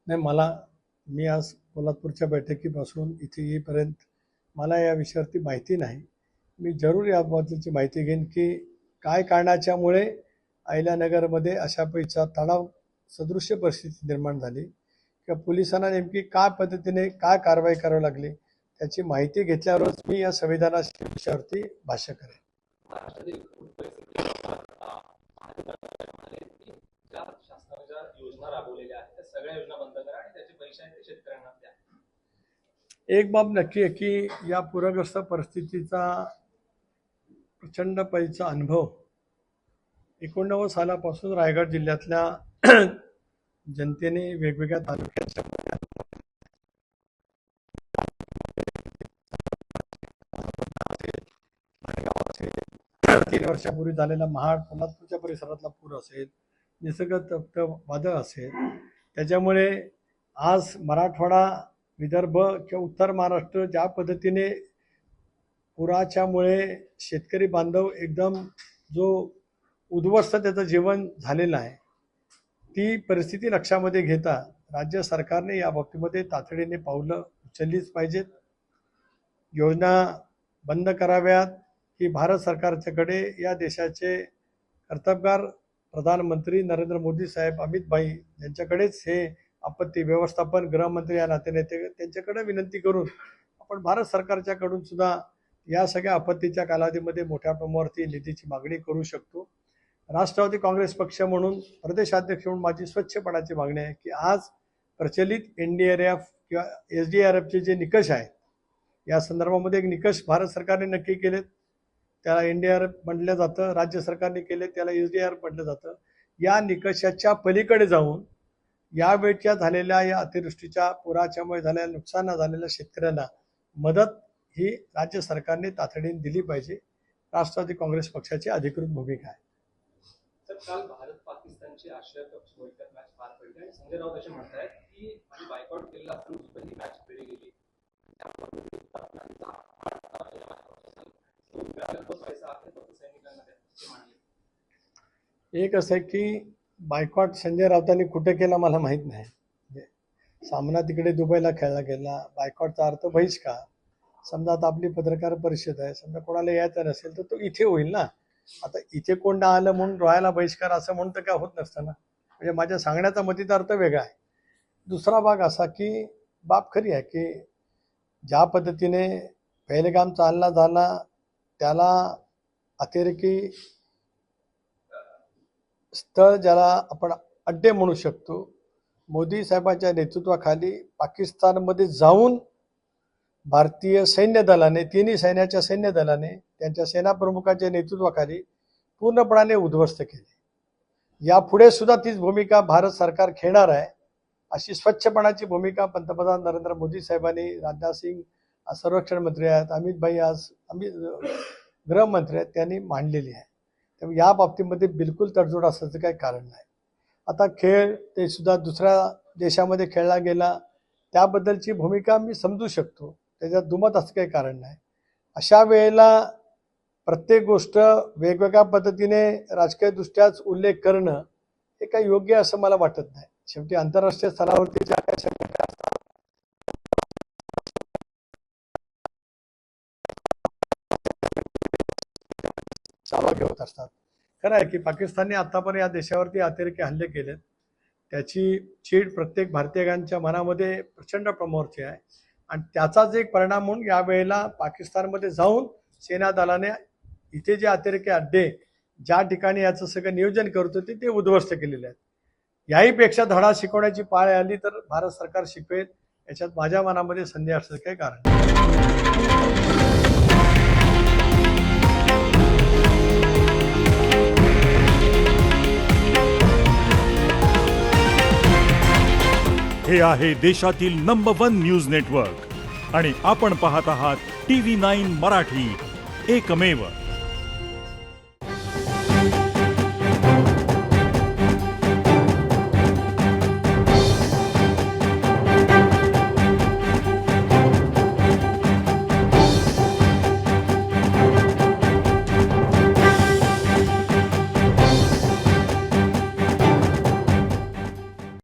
नाही, मी आज कोल्हापूरच्या बैठकीपासून इथे येईपर्यंत मला या विषयावरती माहिती नाही. मी जरूर याबद्दलची माहिती घेईन की काय कारणाच्यामुळे अहिल्यानगरमध्ये अशा पैसा तणाव सदृश्य परिस्थिती निर्माण झाली किंवा पोलिसांना नेमकी काय पद्धतीने काय कारवाई करावी लागली त्याची माहिती घेतल्यावरच मी या संविधानाच्या विषयावरती भाष्य करेन. महाराष्ट्रातील पूर परिस्थितीबाबत म्हणाले की ज्या शासनाने ज्या योजना राबवलेल्या आहेत त्या सगळ्या योजना बंद करा आणि त्याचे पैसे आहेत ते शेतकऱ्यांना द्या. एक बाब नक्की आहे की या पूरग्रस्त परिस्थितीचा प्रचंड पैसा अनुभव 89 सालापासून रायगड जिल्ह्यातल्या जनतेने वेगवेगळ्या तालुक्याच्या 3 वर्षापूर्वी झालेला महाड, कोल्हापूरच्या परिसरातला पूर असेल, निसर्ग वादळ असेल, त्याच्यामुळे आज मराठवाडा, विदर्भ किंवा उत्तर महाराष्ट्र ज्या पद्धतीने पुराच्यामुळे शेतकरी बांधव एकदम जो उद्ध्वस्त त्याचं जीवन झालेलं आहे, ती परिस्थिती लक्षामध्ये घेता राज्य सरकारने या बाबतीमध्ये तातडीने पावलं उचललीच पाहिजेत. योजना बंद कराव्यात ही भारत सरकारच्याकडे या देशाचे कर्तबगार प्रधानमंत्री नरेंद्र मोदी साहेब, अमित भाई यांच्याकडेच हे आपत्ती व्यवस्थापन गृहमंत्री या नात्याने त्यांच्याकडे विनंती करून आपण भारत सरकारच्याकडून सुद्धा या सगळ्या आपत्तीच्या कालावधीमध्ये मोठ्या प्रमाणावरती निधीची मागणी करू शकतो. राष्ट्रवादी काँग्रेस पक्ष म्हणून प्रदेशाध्यक्ष म्हणून माझी स्वच्छपणाची मागणी आहे की आज प्रचलित NDRF किंवा SDRFचे जे निकष आहेत या संदर्भामध्ये एक निकष भारत सरकारने नक्की केलेत, त्याला NDRF म्हटलं जातं, राज्य सरकारने केले त्याला SDRF म्हटलं जातं. या निकषाच्या पलीकडे जाऊन यावेळच्या झालेल्या या अतिवृष्टीच्या पुराच्यामुळे झालेल्या नुकसान झालेल्या शेतकऱ्यांना मदत ही राज्य सरकारने तातडीने दिली पाहिजे. राष्ट्रवादी काँग्रेस पक्षाची अधिकृत भूमिका आहे. तर काल भारत पाकिस्तानची आशिया कप वर्ल्ड मॅच पार पडली आणि संजय राऊत असे म्हणतात की आम्ही बायकॉट केलेला असताना सुद्धा ही मॅच खेळली गेली. एक असं आहे की बायकॉट संजय राऊतांनी कुठे केला मला माहीत नाही. सामना तिकडे दुबईला खेळला गेला. बायकॉटचा अर्थ बहिष्कार. समजा आता आपली पत्रकार परिषद आहे, समजा कोणाला यायचं नसेल तर तो इथे होईल ना. आता इथे कोण ना आलं म्हणून राहायला बहिष्कार असं म्हणून तर काय होत नसतं ना. म्हणजे माझ्या सांगण्याचा मतीचा अर्थ वेगळा आहे. दुसरा भाग असा की बाब खरी आहे की ज्या पद्धतीने पहलगाम चालना झाला त्याला अतिरेकी स्थळ ज्याला आपण अड्डे म्हणू शकतो, मोदी साहेबांच्या नेतृत्वाखाली पाकिस्तानमध्ये जाऊन भारतीय सैन्य दलाने, तिन्ही सैन्याच्या सैन्य दलाने त्यांच्या सेनाप्रमुखाच्या नेतृत्वाखाली पूर्णपणाने उद्ध्वस्त केले. यापुढे सुद्धा तीच भूमिका भारत सरकार खेळणार आहे अशी स्वच्छपणाची भूमिका पंतप्रधान नरेंद्र मोदी साहेबांनी, राजनाथ सिंग संरक्षण मंत्री आहेत, अमित भाई आज गृहमंत्री आहेत, त्यांनी मांडलेली आहे. त्यामुळे या बाबतीमध्ये बिलकुल तडजोड असण्याचं काही कारण नाही. आता खेळ ते सुद्धा दुसऱ्या देशामध्ये खेळला गेला त्याबद्दलची भूमिका मी समजू शकतो, त्याच्यात दुमत असं काही कारण नाही. अशा वेळेला प्रत्येक गोष्ट वेगवेगळ्या पद्धतीने राजकीयदृष्ट्याच उल्लेख करणं हे काही योग्य असं मला वाटत नाही. शेवटी आंतरराष्ट्रीय स्तरावरती ज्या काही शक्यता असतात सहभागी होत असतात. खरं आहे की पाकिस्तानने आतापर्यंत या देशावरती अतिरेकी हल्ले केलेत, त्याची चीड प्रत्येक भारतीयांच्या मनामध्ये प्रचंड प्रमाणावरती आहे आणि त्याचाच एक परिणाम म्हणून यावेळेला पाकिस्तानमध्ये जाऊन सेना दलाने इथे जे अतिरेकी अड्डे ज्या ठिकाणी याचं सगळं नियोजन करत होते ते उद्ध्वस्त केलेले आहेत. याहीपेक्षा धडा शिकवण्याची पाळी आली तर भारत सरकार शिकवेल, याच्यात माझ्या मनामध्ये संदेह असण्याचं काही कारण नाही. हे आहे देशातील नंबर 1 न्यूज नेटवर्क आणि आपण पाहत आहात TV9 मराठी, एकमेव.